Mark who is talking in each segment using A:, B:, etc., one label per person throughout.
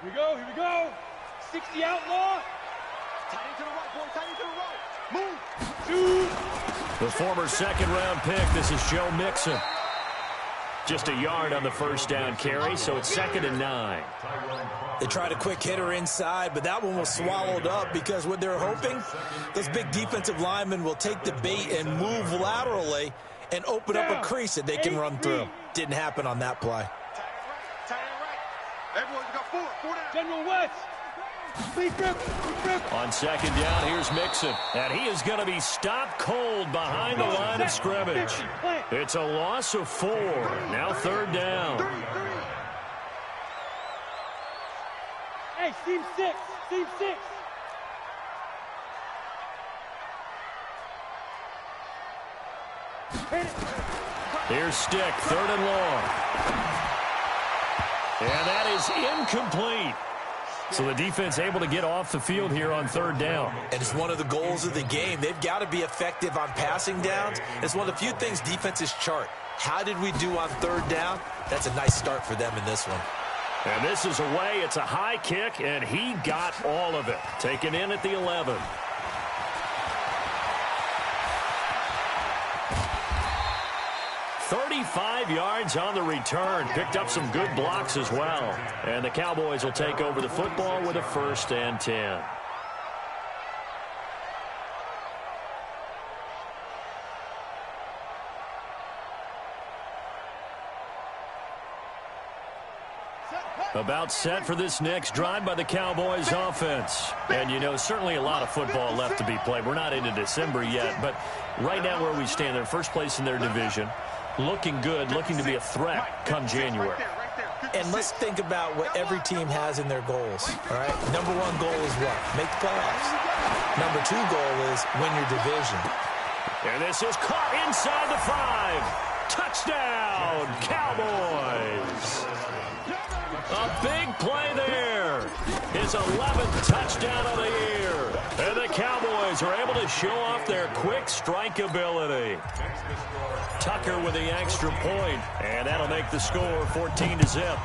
A: Here we go, here we go. 60 outlaw.
B: Tight end to the right, boy, tight end to the right. Move.
A: Shoot.
C: The former second-round pick, this is Joe Mixon. Just a yard on the first down carry, so it's 2nd and 9.
D: They tried a quick hitter inside, but that one was swallowed up because what they're hoping, those big defensive linemen will take the bait and move laterally and open up a crease that they can run through. Didn't happen on that play.
B: Tight end right. Everyone's got four down.
A: General West.
C: On 2nd down, here's Mixon. And he is going to be stopped cold behind the line of scrimmage. It's a loss of 4. Now 3rd down.
A: Hey, seam 6. Seam 6.
C: Here's Stick, 3rd and long. And that is incomplete. So the defense able to get off the field here on 3rd down.
D: And it's one of the goals of the game. They've got to be effective on passing downs. It's one of the few things defenses chart. How did we do on 3rd down? That's a nice start for them in this one.
C: And this is away. It's a high kick, and he got all of it. Taken in at the 11. "35 yards on the return. Picked up some good blocks as well. And the Cowboys will take over the football with a 1st and 10. About set for this next drive by the Cowboys offense. And, you know, certainly a lot of football left to be played. We're not into December yet, but right now where we stand, they're first place in their division. Looking good, looking to be a threat come January.
D: And let's think about what every team has in their goals, all right? Number 1 goal is what? Make the playoffs. Number 2 goal is win your division.
C: And this is caught inside the 5. Touchdown, Cowboys. A big play there. His 11th touchdown of the year. And the Cowboys are able to show off their quick strike ability. Tucker with the extra point, and that'll make the score 14-0.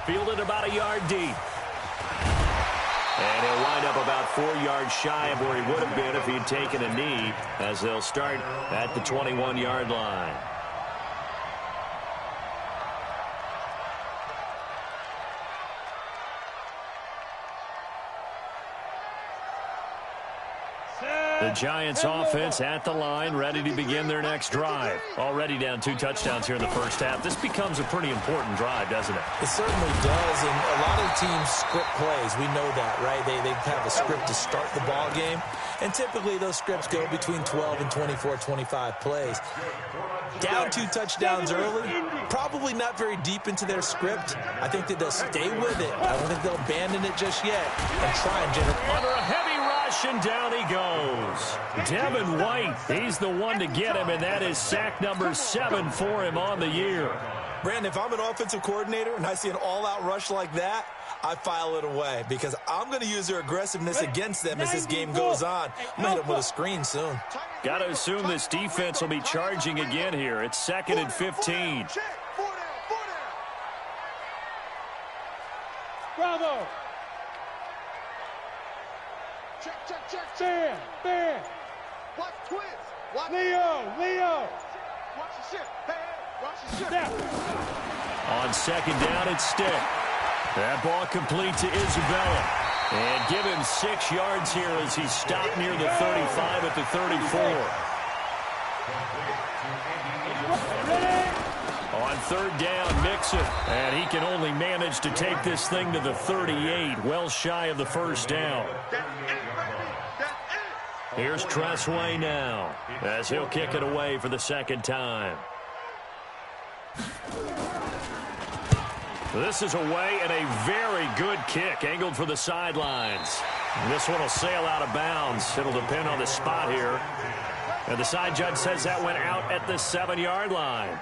C: Fielded about a yard deep. And he'll wind up about 4 yards shy of where he would have been if he'd taken a knee, as they'll start at the 21-yard line. The Giants offense at the line, ready to begin their next drive. Already down 2 touchdowns here in the first half. This becomes a pretty important drive, doesn't it?
D: It certainly does, and a lot of teams script plays. We know that, right? They have a script to start the ball game, and typically those scripts go between 12 and 24, 25 plays. Down 2 touchdowns early, probably not very deep into their script. I think that they'll stay with it. I don't think they'll abandon it just yet and try and generate.
C: Under a heavy rush, and down he goes. Devin White, he's the one to get him, and that is sack number 7 for him on the year.
D: Brandon, if I'm an offensive coordinator and I see an all-out rush like that, I file it away because I'm going to use their aggressiveness against them as this game goes on. I'm going to hit them with a screen soon.
C: Got to assume this defense will be charging again here. It's 2nd and 15.
A: Bravo.
B: Check.
A: Bam.
B: Watch twins. Watch
A: Leo.
B: Watch the ship. Hey, watch the ship.
A: Step.
C: On 2nd down, it's Stick. That ball complete to Isabella. And give him 6 yards here as he stopped near the 35 at the 34. On 3rd down, Mixon. And he can only manage to take this thing to the 38, well shy of the first down. Here's Tressway now, as he'll kick it away for the 2nd time. This is away and a very good kick, angled for the sidelines. This one will sail out of bounds. It'll depend on the spot here. And the side judge says that went out at the 7-yard line.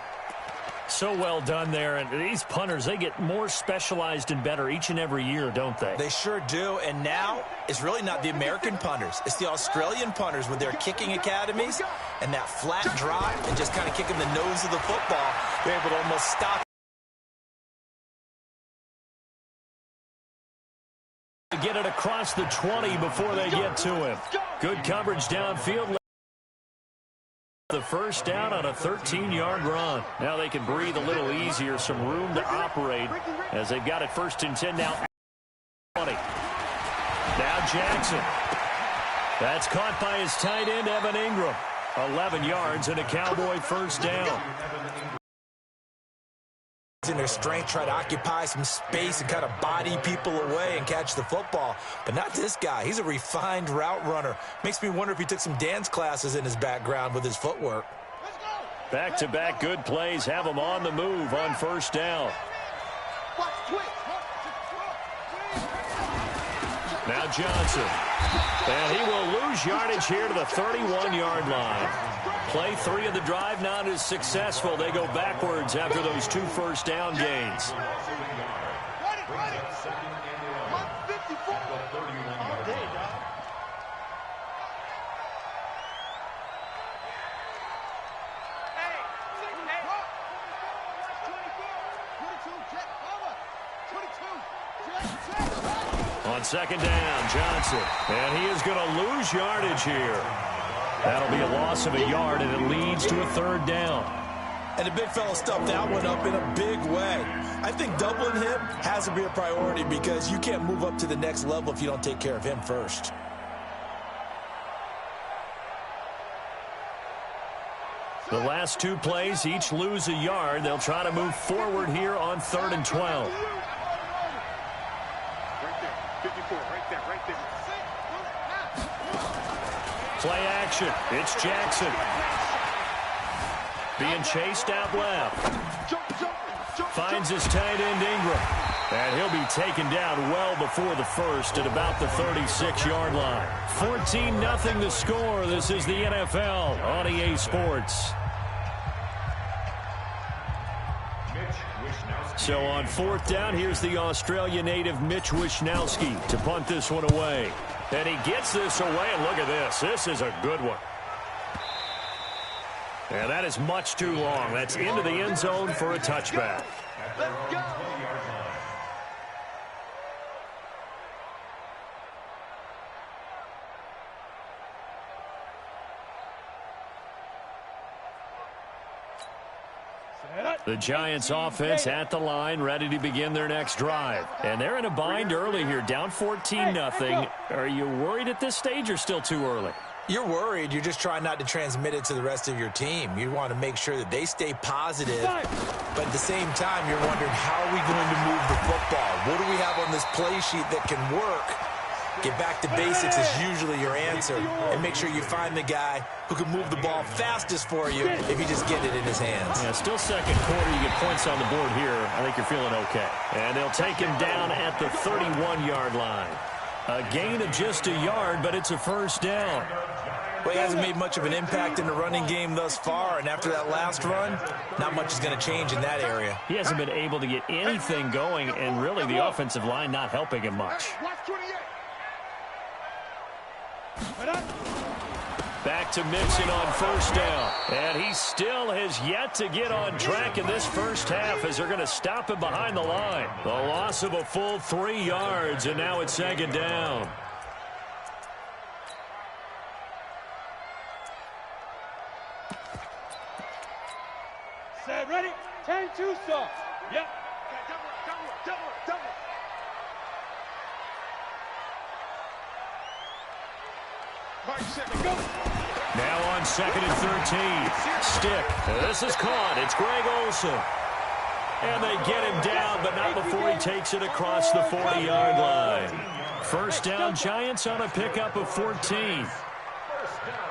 C: So well done there. And these punters, they get more specialized and better each and every year, don't they?
D: They sure do. And now it's really not the American punters. It's the Australian punters with their kicking academies and that flat drop and just kind of kicking the nose of the football. They're able to almost stop
C: get it across the 20 before they get to him. Good coverage downfield. The first down on a 13-yard run. Now they can breathe a little easier, some room to operate as they've got it 1st and 10 now. 20. Now Jackson. That's caught by his tight end, Evan Ingram. 11 yards and a Cowboy first down.
D: In their strength, try to occupy some space and kind of body people away and catch the football. But not this guy. He's a refined route runner. Makes me wonder if he took some dance classes in his background with his footwork.
C: Back-to-back good plays have him on the move on first down. Now Johnson. And he will lose yardage here to the 31-yard line. Play 3 of the drive not as successful. They go backwards after those 2 first down gains. On second down, Johnson. And he is going to lose yardage here. That'll be a loss of a yard, and it leads to a 3rd down.
D: And the big fella stuffed that one up in a big way. I think doubling him has to be a priority because you can't move up to the next level if you don't take care of him first.
C: The last 2 plays each lose a yard. They'll try to move forward here on 3rd and 12. Play action. It's Jackson. Being chased out left. Finds his tight end Ingram. And he'll be taken down well before the first at about the 36-yard line. 14-0 the score. This is the NFL on EA Sports. So on 4th down, here's the Australia native Mitch Wishnowsky to punt this one away. And he gets this away, and look at this. This is a good one. And that is much too long. That's into the end zone for a touchback.
B: Let's go.
C: The Giants offense at the line, ready to begin their next drive. And they're in a bind early here, down 14-0. Are you worried at this stage or still too early?
D: You're worried. You're just trying not to transmit it to the rest of your team. You want to make sure that they stay positive. But at the same time, you're wondering, how are we going to move the football? What do we have on this play sheet that can work? Get back to basics is usually your answer. And make sure you find the guy who can move the ball fastest for you if you just get it in his hands.
C: Yeah, still second quarter. You get points on the board here. I think you're feeling okay. And they'll take him down at the 31-yard line. A gain of just a yard, but it's a first down.
D: Well, he hasn't made much of an impact in the running game thus far, and after that last run, not much is going to change in that area.
C: He hasn't been able to get anything going, and really the offensive line not helping him much. Back to Mixon on first down. And he still has yet to get on track in this first half as they're going to stop him behind the line. The loss of a full 3 yards, and now it's second down.
A: Set, ready? 10-2 soft. Yep. Double.
C: Now on 2nd and 13. Stick. This is caught. It's Greg Olsen. And they get him down, but not before he takes it across the 40-yard line. First down, Giants on a pickup of 14.
E: First down.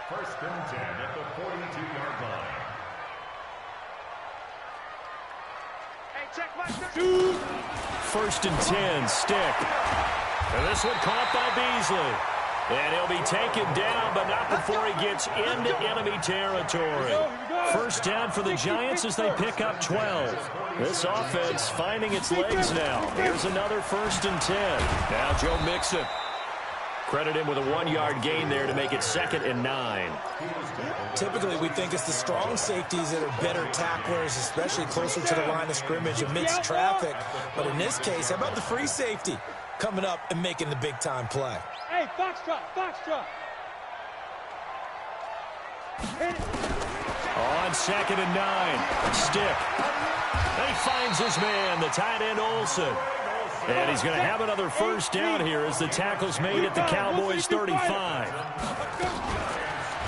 E: 1st and 10 at the 42-yard line.
C: First and 10, Stick. And this one caught by Beasley. And he'll be taken down, but not before he gets into enemy territory. First down for the Giants as they pick up 12. This offense finding its legs now. Here's another 1st and 10. Now Joe Mixon. Credit him with a 1-yard gain there to make it 2nd and 9.
D: Typically, we think it's the strong safeties that are better tacklers, especially closer to the line of scrimmage amidst traffic. But in this case, how about the free safety coming up and making the big-time play?
A: Hey, foxtrot, foxtrot.
C: On 2nd and 9, Stick. And he finds his man, the tight end Olsen. And he's going to have another first down here as the tackle's made at the Cowboys 35.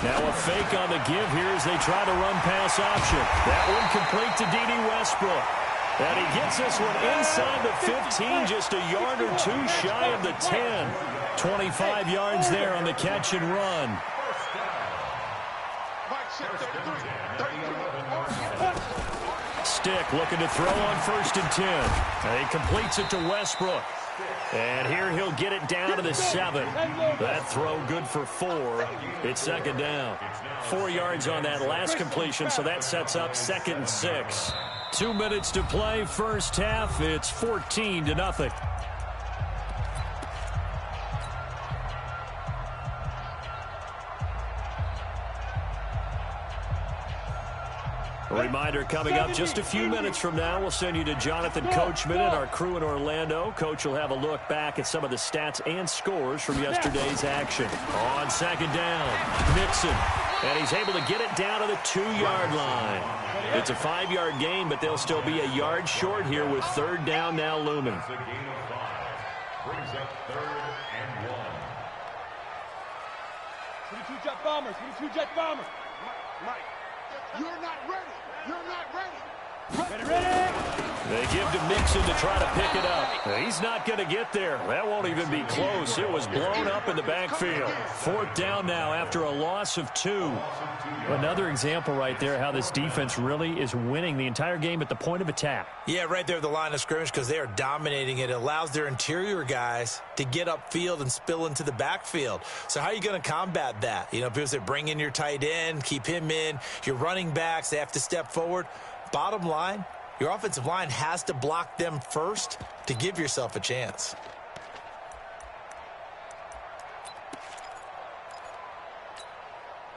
C: Now a fake on the give here as they try to run pass option. That one complete to D.D. Westbrook. And he gets this one inside the 15, just a yard or two shy of the 10. 25 yards there on the catch and run. Stick looking to throw on 1st and 10. And he completes it to Westbrook. And here he'll get it down to the 7. That throw good for 4. It's 2nd down. 4 yards on that last completion, so that sets up 2nd and 6. 2 minutes to play, first half. It's 14-0. A reminder coming up just a few minutes from now, we'll send you to Jonathan Coachman and our crew in Orlando. Coach will have a look back at some of the stats and scores from yesterday's action. On 2nd down, Mixon. And he's able to get it down to the 2-yard line. It's a 5-yard gain, but they'll still be a yard short here with 3rd down now looming.
E: Brings up 3rd and 1.
A: 22 jet bombers, 22 jet bombers.
B: Mike, you're not ready. You're not ready.
A: Ready, ready.
C: They give to Mixon to try to pick it up. He's not going to get there. That won't even be close. It was blown up in the backfield. 4th down now after a loss of 2. Another example right there how this defense really is winning the entire game at the point of attack.
D: Yeah, right there at the line of scrimmage because they are dominating it. It allows their interior guys to get upfield and spill into the backfield. So how are you going to combat that? You know, people say bring in your tight end, keep him in. Your running backs, they have to step forward. Bottom line, your offensive line has to block them first to give yourself a chance.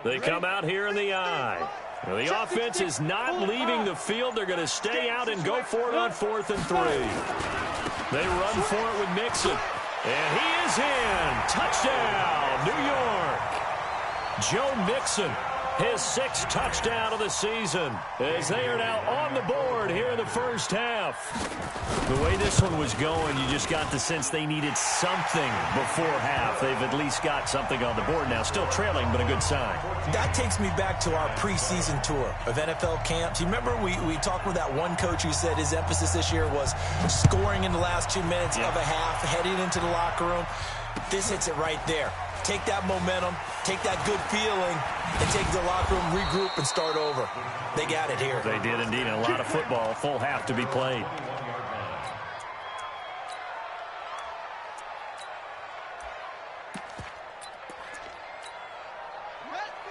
C: They come out here in the eye. Well, the offense is not leaving the field. They're going to stay out and go for it on 4th and 3. They run for it with Mixon. And he is in. Touchdown, New York. Joe Mixon, his 6th touchdown of the season, as they are now on the board here in the first half. The way this one was going, you just got the sense they needed something before half. They've at least got something on the board now. Still trailing, but a good sign.
D: That takes me back to our preseason tour of NFL camps. You remember we talked with that one coach who said his emphasis this year was scoring in the last 2 minutes of a half, heading into the locker room. This hits it right there. Take that momentum, take that good feeling, and take the locker room, regroup, and start over. They got it here.
C: They did indeed. A lot of football, full half to be played.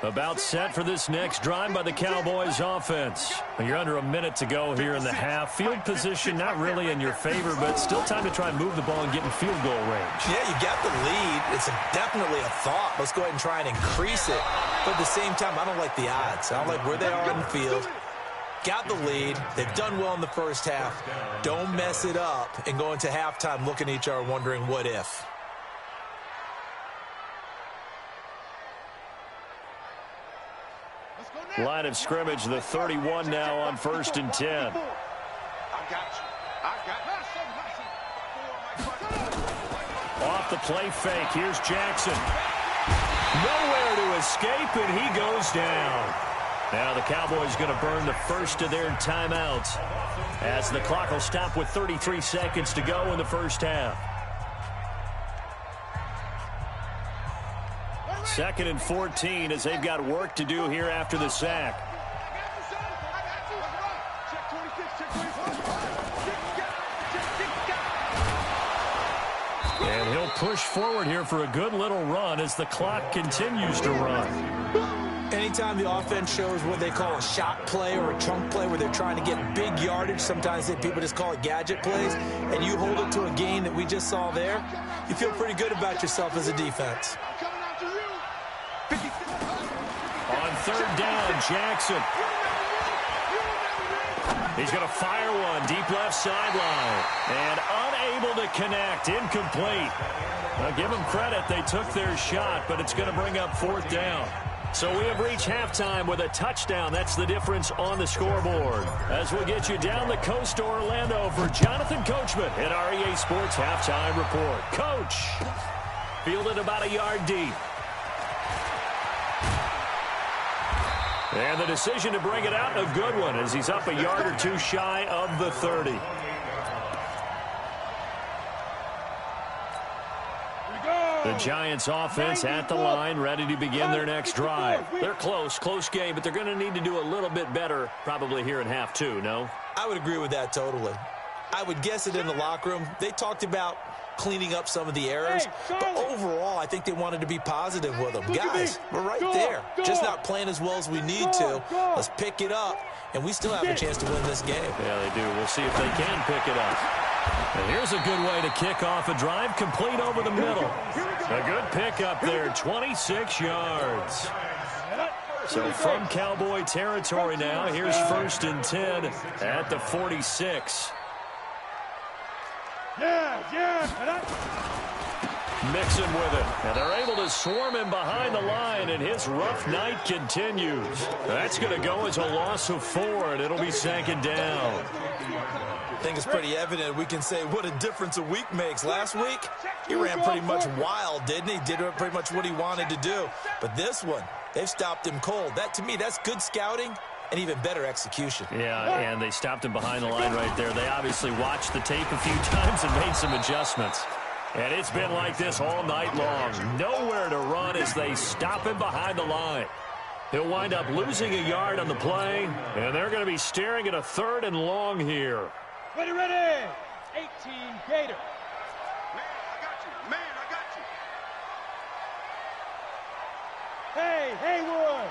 C: About set for this next drive by the Cowboys offense. You're under a minute to go here in the half. Field position not really in your favor, but still time to try and move the ball and get in field goal range.
D: Yeah, you got the lead. It's definitely a thought. Let's go ahead and try and increase it. But at the same time, I don't like the odds. I don't like where they are on the field. Got the lead. They've done well in the first half. Don't mess it up and go into halftime looking at each other wondering what if.
C: Line of scrimmage, the 31 now on 1st and 10.
B: I got you. I got you.
C: Off the play fake, here's Jackson. Nowhere to escape, and he goes down. Now the Cowboys going to burn the first of their timeouts as the clock will stop with 33 seconds to go in the first half. 2nd and 14 as they've got work to do here after the sack. And he'll push forward here for a good little run as the clock continues to run.
D: Anytime the offense shows what they call a shot play or a chunk play where they're trying to get big yardage, sometimes people just call it gadget plays, and you hold it to a gain that we just saw there, you feel pretty good about yourself as a defense.
C: On third down, Jackson. He's going to fire one deep left sideline. And unable to connect. Incomplete. Now, give them credit. They took their shot, but it's going to bring up fourth down. So we have reached halftime with a touchdown. That's the difference on the scoreboard. As we'll get you down the coast to Orlando for Jonathan Coachman at our EA Sports Halftime Report. Coach, fielded about a yard deep. And the decision to bring it out, a good one, as he's up a yard or two shy of the 30. The Giants offense at the line, ready to begin their next drive. They're close game, but they're going to need to do a little bit better probably here in half two, no?
D: I would agree with that totally. I would guess it in the locker room. They talked about cleaning up some of the errors, but overall, I think they wanted to be positive with them. Guys, we're right there. Just not playing as well as we need to. Let's pick it up, and we still have a chance to win this game.
C: Yeah, they do. We'll see if they can pick it up. And here's a good way to kick off a drive, complete over the middle. A good pickup there, 26 yards. So from Cowboy territory now, here's 1st and 10 at the 46. Mixon with it, and they're able to swarm him behind the line, and his rough night continues. That's going to go as a loss of 4, and it'll be 2nd down.
D: I think it's pretty evident we can say what a difference a week makes. Last week, he ran pretty much wild, didn't he? Did pretty much what he wanted to do. But this one, they've stopped him cold. That, to me, that's good scouting and even better execution. Yeah, and they stopped him behind the line right there. They obviously watched the tape a few times and made some adjustments. And it's been like this all night long. Nowhere to run as they stop him behind the line. He'll wind up losing a yard on the play, and they're going to be staring at a 3rd and long here.
A: Ready, 18 Gator.
B: Man, I got you.
A: Hey, Haywood.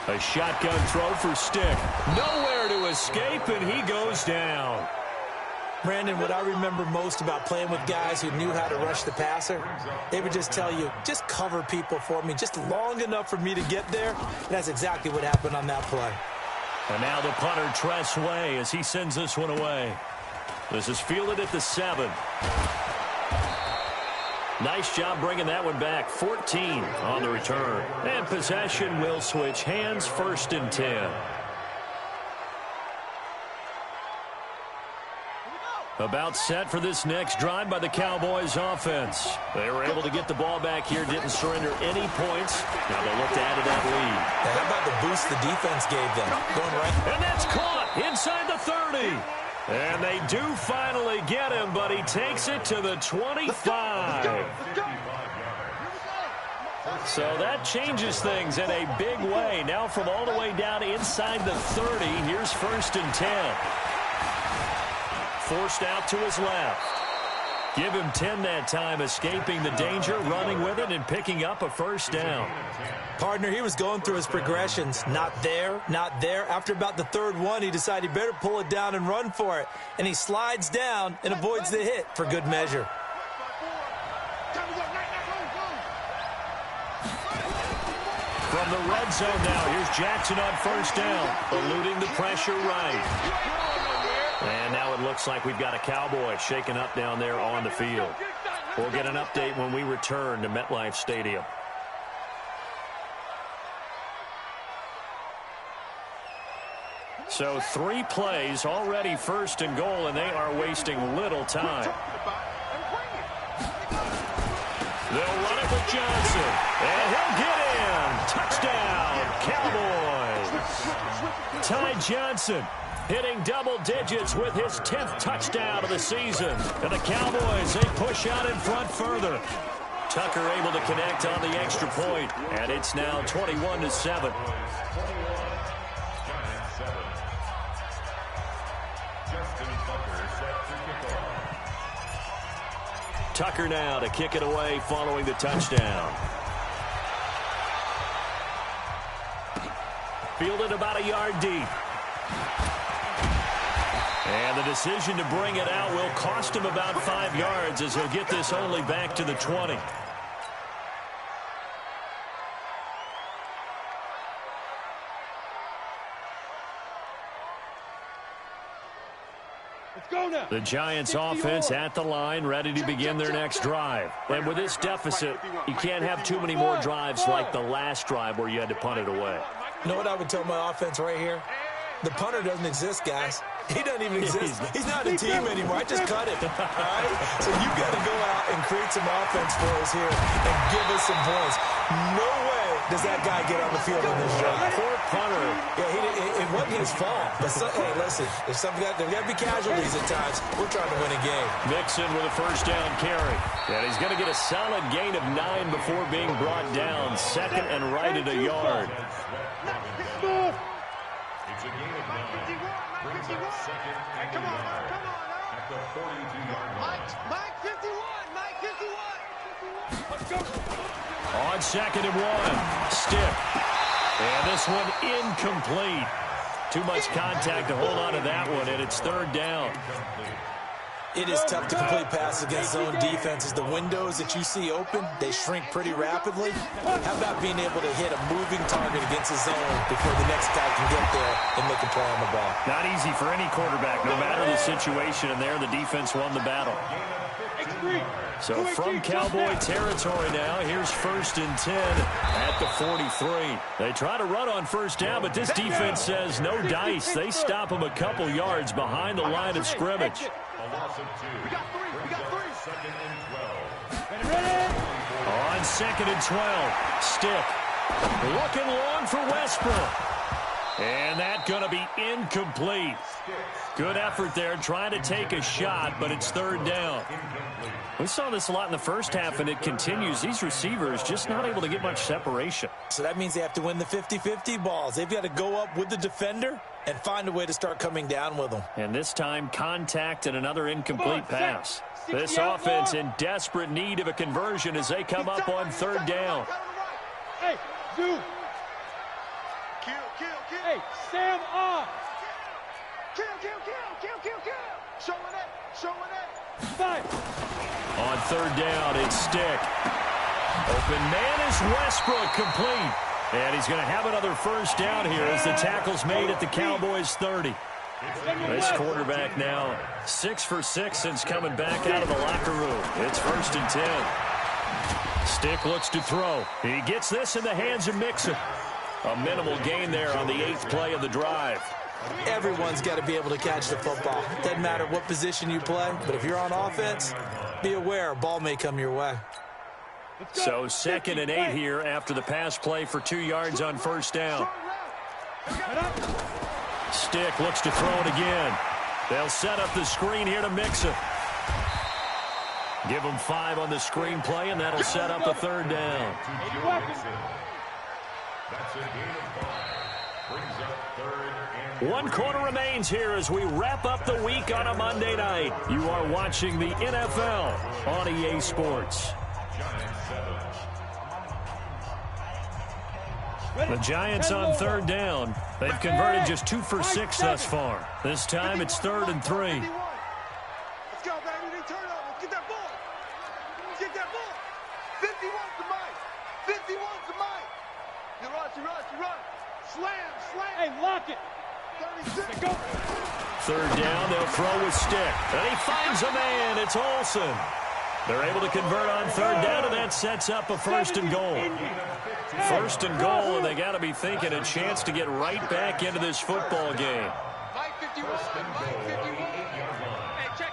C: A shotgun throw for Stick. Nowhere to escape, and he goes down.
D: Brandon, what I remember most about playing with guys who knew how to rush the passer, they would just tell you, just cover people for me, just long enough for me to get there. And that's exactly what happened on that play.
C: And now the punter, Tress Way, as he sends this one away. This is fielded at the 7. Nice job bringing that one back. 14 on the return. And possession will switch hands, 1st and 10. About set for this next drive by the Cowboys offense. They were able to get the ball back here, didn't surrender any points. Now they'll look to add to that lead.
D: How about the boost the defense gave them? Going right.
C: And that's caught inside the 30. And they do finally get him, but he takes it to the 25. So that changes things in a big way. Now from all the way down inside the 30, here's 1st and 10. Forced out to his left. Give him 10 that time, escaping the danger, running with it, and picking up a 1st down.
D: Partner, he was going through his progressions. Not there, not there. After about the 3rd one, he decided he better pull it down and run for it. And he slides down and avoids the hit for good measure.
C: From the red zone now, here's Jackson on 1st down, eluding the pressure right. And now it looks like we've got a Cowboy shaken up down there on the field. We'll get an update when we return to MetLife Stadium. So 3 plays, already 1st and goal, and they are wasting little time. They'll run it with Johnson, and he'll get in. Touchdown, Cowboys. Ty Johnson hitting double digits with his 10th touchdown of the season. And the Cowboys, they push out in front further. Tucker able to connect on the extra point, and it's now 21-7. Tucker now to kick it away following the touchdown. Fielded about a yard deep. And the decision to bring it out will cost him about 5 yards as he'll get this only back to the 20. The Giants offense at the line, ready to begin their next drive. And with this deficit, you can't have too many more drives like the last drive where you had to punt it away.
D: You know what I would tell my offense right here? The punter doesn't exist, guys. He doesn't even exist. He's not a team anymore. I just cut him. All right? So you got to go out and create some offense for us here and give us some points. No way does that guy get on the field on this drive.
C: Poor punter.
D: Yeah, it wasn't his fault. But hey, listen, there's got to be casualties at times. We're trying to win a game.
C: Mixon with a first down carry. And he's going to get a solid gain of 9 before being brought down. Second and right at a yard.
E: It's a gain of 9. Brings up second and 11 at the 42-yard line.
B: Mike 51. Mike 51. Let's go.
C: On second and 1. Stick. And this one incomplete. Too much contact to hold on to that one, and it's third down.
D: It is tough to complete passes against zone defenses. The windows that you see open, they shrink pretty rapidly. How about being able to hit a moving target against a zone before the next guy can get there and make a play on the ball?
C: Not easy for any quarterback, no matter the situation, and there the defense won the battle. So from Cowboy territory now, here's first and 10 at the 43. They try to run on first down, but this defense says no dice. They stop them a couple yards behind the line of scrimmage.
E: A loss of 2.
B: We got three.
E: Second and 12.
C: On second and 12, Stick. Looking long for Westbrook. And that's going to be incomplete. Good effort there, trying to take a shot, but it's third down. We saw this a lot in the first half, and it continues. These receivers just not able to get much separation.
D: So that means they have to win the 50-50 balls. They've got to go up with the defender and find a way to start coming down with them.
C: And this time, contact and another incomplete pass. This offense in desperate need of a conversion as they come up on third down.
A: Hey, Zoo.
B: Kill.
A: Hey, Sam off.
B: Kill. Showing it.
A: 5.
C: On third down, it's Stick. Open man is Westbrook, complete. And he's going to have another first down here as the tackle's made at the Cowboys 30. This quarterback now 6 for 6 since coming back out of the locker room. It's first and 10. Stick looks to throw. He gets this in the hands of Mixon. A minimal gain there on the 8th play of the drive.
D: Everyone's got to be able to catch the football. Doesn't matter what position you play, but if you're on offense, be aware a ball may come your way.
C: So second and 8 here after the pass play for 2 yards on first down. Stick looks to throw it again. They'll set up the screen here to Mixon. Give him 5 on the screen play, and that'll set up a third down.
E: That's a gain of 5. Brings up third and
C: 1 quarter remains here as we wrap up the week on a Monday night. You are watching the NFL on EA Sports. The Giants on third down. They've converted just 2 for 6 thus far. This time it's third and 3.
B: Let's go, baby. They turn over. Get that ball. Get that ball. 51's the Mike. 51's the Mike. You run. Slam.
A: Hey, lock it.
B: 36.
A: Go.
C: Third down, they'll throw with Stick. And he finds a man. It's Olsen. They're able to convert on third down, and that sets up a first and goal. First and goal, and they got to be thinking a chance to get right back into this football game.
B: Mike 51. Mike 51. Hey, check.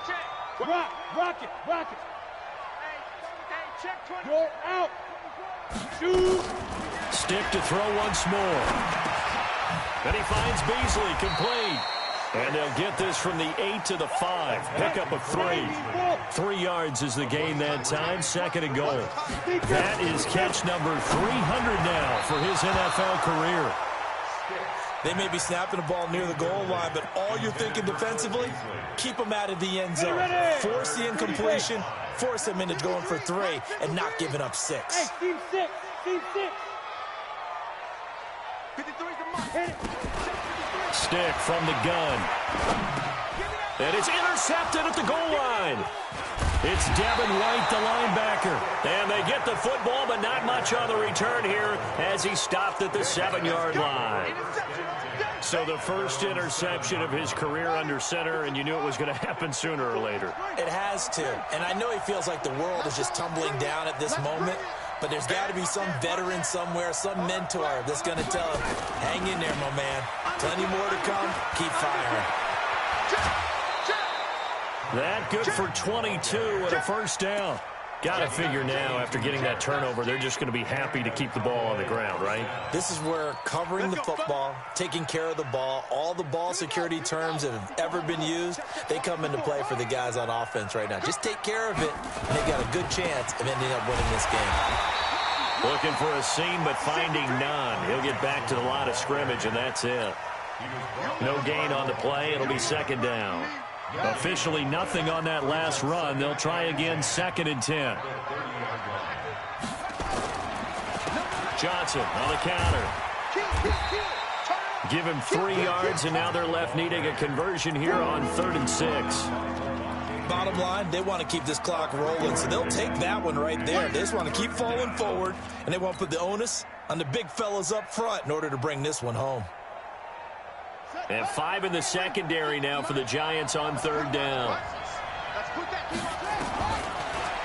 A: Rock it.
B: Hey, check 20.
A: You're out. Shoot.
C: Stick to throw once more. And he finds Beasley, complete. And they'll get this from the 8 to the 5. Pickup of 3. 3 yards is the gain that time. Second and goal. That is catch number 300 now for his NFL career.
D: They may be snapping the ball near the goal line, but all you're thinking defensively, keep them out of the end zone. Force the incompletion, Force him into going for 3 and not giving up 6.
A: Hey, team 6. Team 6.
B: 53's the mark.
A: Hit it.
C: Stick from the gun. And it's intercepted at the goal line. It's Devin White, the linebacker. And they get the football, but not much on the return here as he stopped at the 7-yard line. So the first interception of his career under center, and you knew it was going to happen sooner or later.
D: It has to. And I know he feels like the world is just tumbling down at this moment, but there's got to be some veteran somewhere, some mentor that's going to tell him, hang in there, my man. Plenty more to come. Keep firing.
C: That good for 22 and a first down. Got to figure now, after getting that turnover, they're just going to be happy to keep the ball on the ground, right?
D: This is where covering the football, taking care of the ball, all the ball security terms that have ever been used, they come into play for the guys on offense right now. Just take care of it, and they've got a good chance of ending up winning this game.
C: Looking for a seam, but finding none. He'll get back to the line of scrimmage, and that's it. No gain on the play. It'll be second down. Officially nothing on that last run. They'll try again, 2nd and 10. Johnson on the counter. Give him 3 yards, and now they're left needing a conversion here on 3rd and 6.
D: Bottom line, they want to keep this clock rolling, so they'll take that one right there. They just want to keep falling forward, and they want to put the onus on the big fellas up front in order to bring this one home.
C: And 5 in the secondary now for the Giants on 3rd down.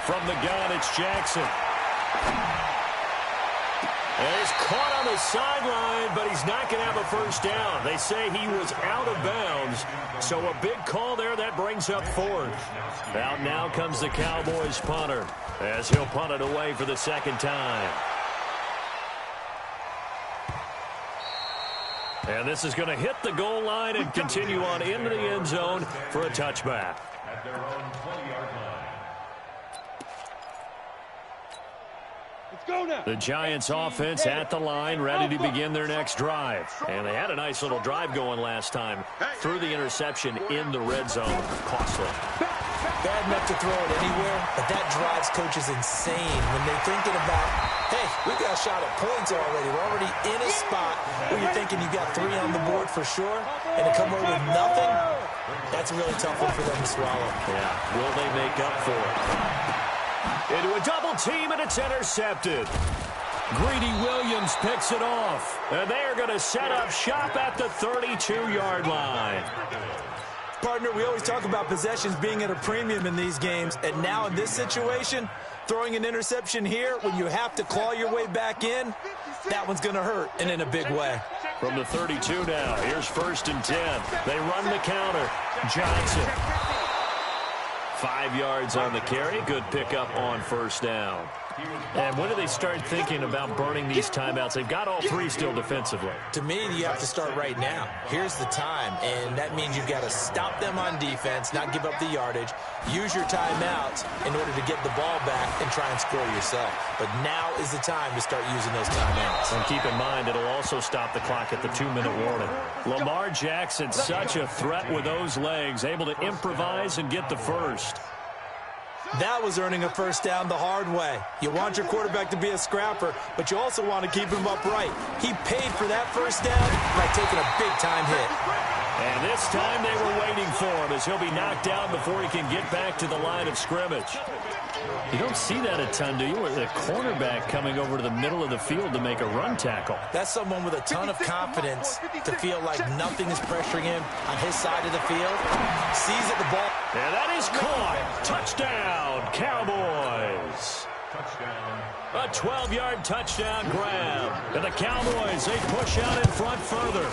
C: From the gun, it's Jackson. And he's caught on the sideline, but he's not going to have a first down. They say he was out of bounds, so a big call there. That brings up 4th. Out now comes the Cowboys punter as he'll punt it away for the 2nd time. And this is going to hit the goal line and continue on into the end zone for a touchback.
E: At their own 20-yard line.
A: Let's go now.
C: The Giants offense at the line, ready to begin their next drive. And they had a nice little drive going last time. Threw the interception in the red zone. Costly.
D: Bad enough to throw it anywhere, but that drives coaches insane when they're thinking about, hey, we got a shot at points already. We're already in a spot where you're thinking you got 3 on the board for sure, and to come away with nothing, that's a really tough one for them to swallow.
C: Yeah, will they make up for it? Into a double team, and it's intercepted. Greedy Williams picks it off, and they're going to set up shop at the 32-yard line.
D: Partner, we always talk about possessions being at a premium in these games, and now in this situation, throwing an interception here when you have to claw your way back in, that one's going to hurt, and in a big way.
C: From the 32 now, here's 1st and 10. They run the counter. Johnson. 5 yards on the carry. Good pickup on 1st down. And when do they start thinking about burning these timeouts? They've got all 3 still defensively.
D: To me, you have to start right now. Here's the time, and that means you've got to stop them on defense, not give up the yardage, use your timeouts in order to get the ball back and try and score yourself. But now is the time to start using those timeouts.
C: And keep in mind, it'll also stop the clock at the 2-minute warning. Lamar Jackson, such a threat with those legs, able to improvise and get the first.
D: That was earning a first down the hard way. You want your quarterback to be a scrapper, but you also want to keep him upright. He paid for that first down by taking a big-time hit.
C: And this time they were waiting for him as he'll be knocked down before he can get back to the line of scrimmage. You don't see that a ton, do you? With a cornerback coming over to the middle of the field to make a run tackle.
D: That's someone with a ton of confidence to feel like nothing is pressuring him on his side of the field. Sees it, the ball.
C: And that is caught. Touchdown, Cowboys. A 12-yard touchdown grab. And the Cowboys, they push out in front further.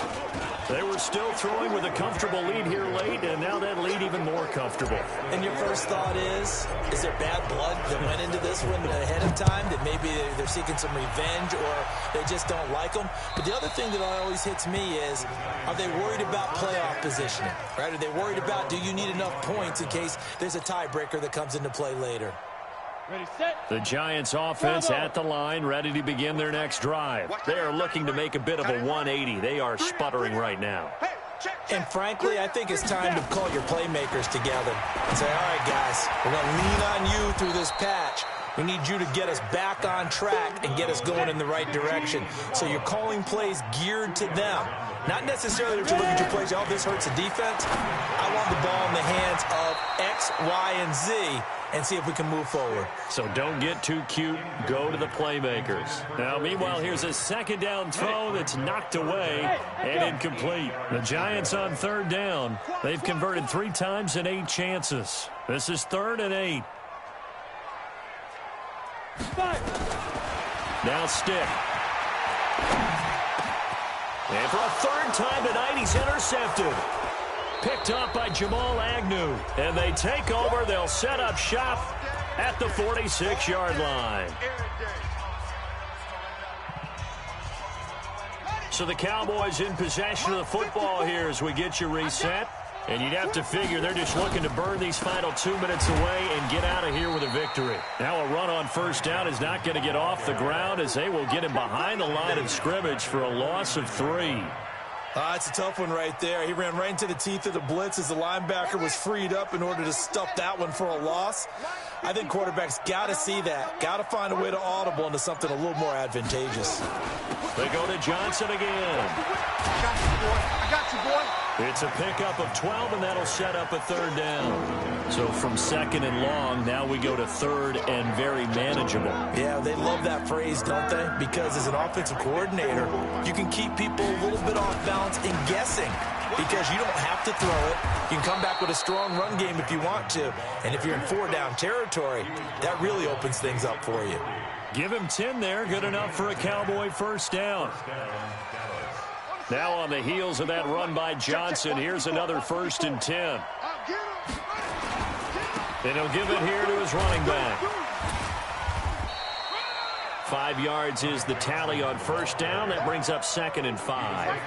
C: They were still throwing with a comfortable lead here late, and now that lead even more comfortable.
D: And your first thought is there bad blood that went into this one ahead of time, that maybe they're seeking some revenge or they just don't like them? But the other thing that always hits me is, are they worried about playoff positioning? Right? Are they worried about, do you need enough points in case there's a tiebreaker that comes into play later?
A: Ready, set.
C: The Giants offense at the line, ready to begin their next drive. They are looking to make a bit of a 180. They are sputtering right now.
B: Hey,
D: And frankly, I think it's time to call your playmakers together and say, all right, guys, we're going to lean on you through this patch. We need you to get us back on track and get us going in the right direction. So you're calling plays geared to them. Not necessarily that you look at your plays, oh, this hurts the defense. I want the ball in the hands of X, Y, and Z and see if we can move forward.
C: So don't get too cute. Go to the playmakers. Now, meanwhile, here's a second down throw that's knocked away and incomplete. The Giants on third down. They've converted 3 times in 8 chances. This is 3rd and 8. Now stick. And for a 3rd time tonight, he's intercepted. Picked up by Jamal Agnew. And they take over. They'll set up shop at the 46-yard line. So the Cowboys in possession of the football here as we get you reset. And you'd have to figure they're just looking to burn these final 2 minutes away and get out of here with a victory. Now a run on first down is not going to get off the ground as they will get him behind the line of scrimmage for a loss of 3.
D: It's a tough one right there. He ran right into the teeth of the blitz as the linebacker was freed up in order to stuff that one for a loss. I think quarterbacks got to see that. Got to find a way to audible into something a little more advantageous.
C: They go to Johnson again.
B: I got you, boy.
C: It's a pickup of 12, and that'll set up a 3rd down. So from 2nd and long, now we go to 3rd and very manageable.
D: Yeah, they love that phrase, don't they? Because as an offensive coordinator, you can keep people a little bit off balance and guessing because you don't have to throw it. You can come back with a strong run game if you want to. And if you're in 4-down territory, that really opens things up for you.
C: Give him 10 there. Good enough for a Cowboy first down. Now on the heels of that run by Johnson, here's another 1st and 10. And he'll give it here to his running back. 5 yards is the tally on first down. That brings up 2nd and 5.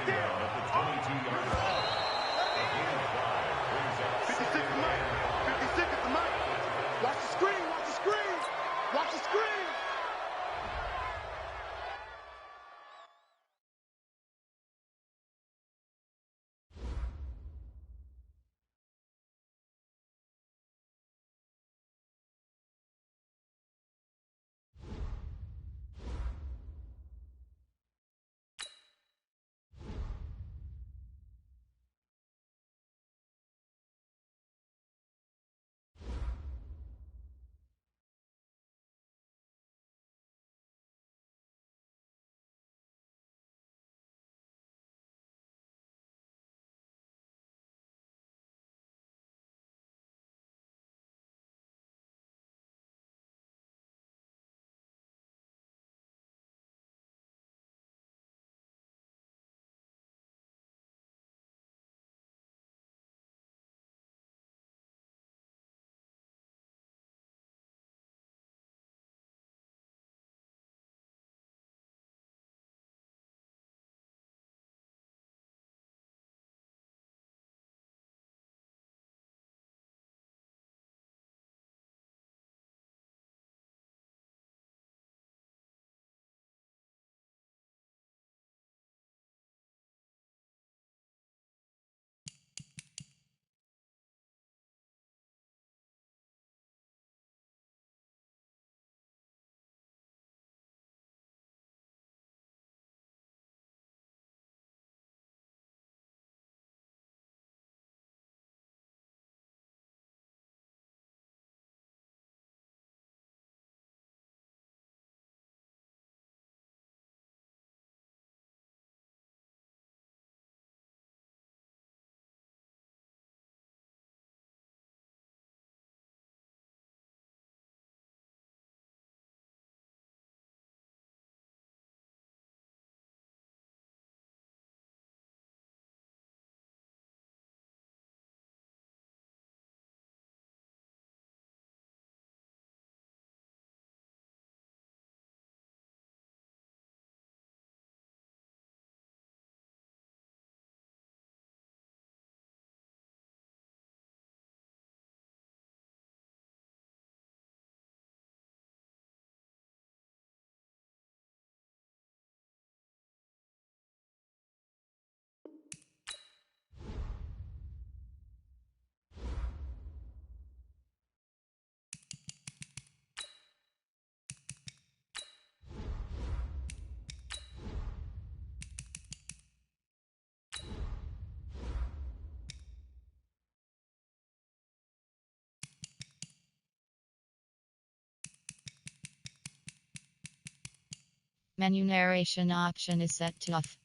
F: Menu narration option is set to off.